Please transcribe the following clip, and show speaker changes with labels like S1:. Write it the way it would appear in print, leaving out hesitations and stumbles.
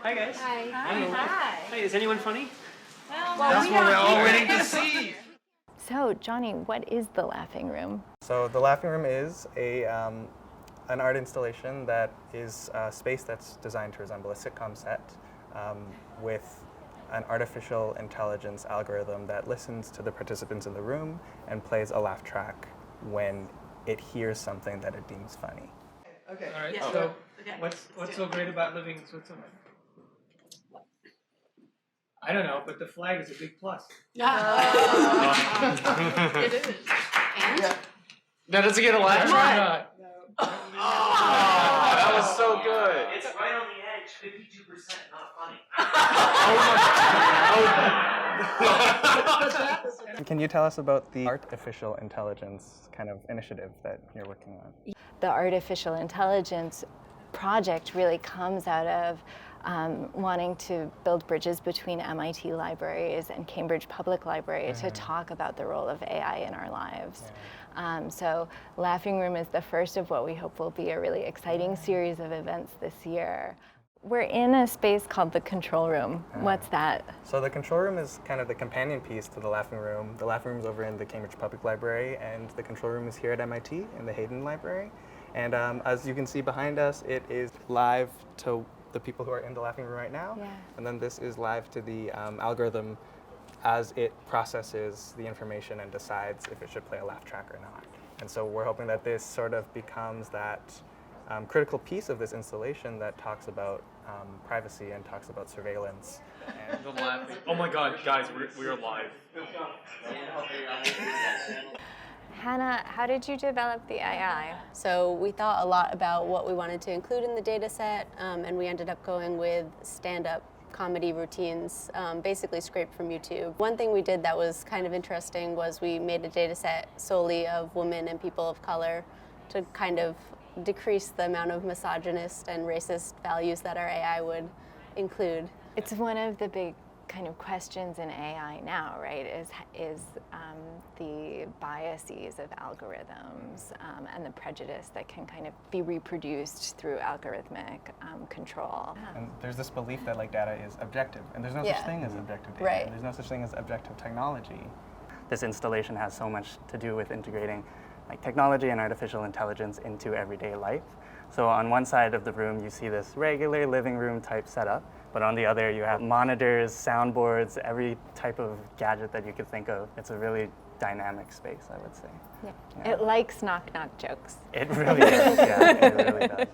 S1: Hi guys.
S2: Hi.
S1: Hi. Hey, is anyone funny?
S2: Well,
S3: That's what we're all waiting to see.
S2: So, Johnny, what is the Laughing Room?
S4: So the Laughing Room is an art installation that is a space that's designed to resemble a sitcom set with an artificial intelligence algorithm that listens to the participants in the room and plays a laugh track when it hears something that it deems funny.
S1: Okay. All right. So, what's so great about living in Switzerland? I don't know, but the flag is a big plus.
S5: It is. And?
S3: Now, does it get a laugh track or not?
S1: No.
S3: Oh, that was so good.
S6: It's right on the edge, 52% not funny.
S4: Can you tell us about the artificial intelligence kind of initiative that you're working on?
S2: The artificial intelligence project really comes out of wanting to build bridges between MIT libraries and Cambridge Public Library to talk about the role of AI in our lives. So Laughing Room is the first of what we hope will be a really exciting series of events this year. We're in a space called the Control Room. What's that?
S4: So the Control Room is kind of the companion piece to the Laughing Room. The Laughing Room is over in the Cambridge Public Library, and the Control Room is here at MIT in the Hayden Library. And as you can see behind us, it is live to the people who are in the Laughing Room right now.
S2: Yeah.
S4: And then this is live to the algorithm as it processes the information and decides if it should play a laugh track or not. And so we're hoping that this sort of becomes that critical piece of this installation that talks about privacy and talks about surveillance.
S3: And the laughing. Oh my God, guys, we're live.
S2: Hannah, how did you develop the AI?
S5: So we thought a lot about what we wanted to include in the data set, and we ended up going with stand-up comedy routines, basically scraped from YouTube. One thing we did that was kind of interesting was we made a data set solely of women and people of color to kind of decrease the amount of misogynist and racist values that our AI would include.
S2: It's one of the big kind of questions in AI now, right, is the biases of algorithms and the prejudice that can kind of be reproduced through algorithmic control.
S4: And there's this belief that like data is objective, and there's no such thing as objective data.
S5: Right.
S4: And there's no such thing as objective technology.
S7: This installation has so much to do with integrating like technology and artificial intelligence into everyday life. So on one side of the room, you see this regular living room type setup, but on the other, you have monitors, soundboards, every type of gadget that you could think of. It's a really dynamic space, I would say.
S2: Yeah. It likes knock-knock jokes.
S7: It really does, yeah, it really does.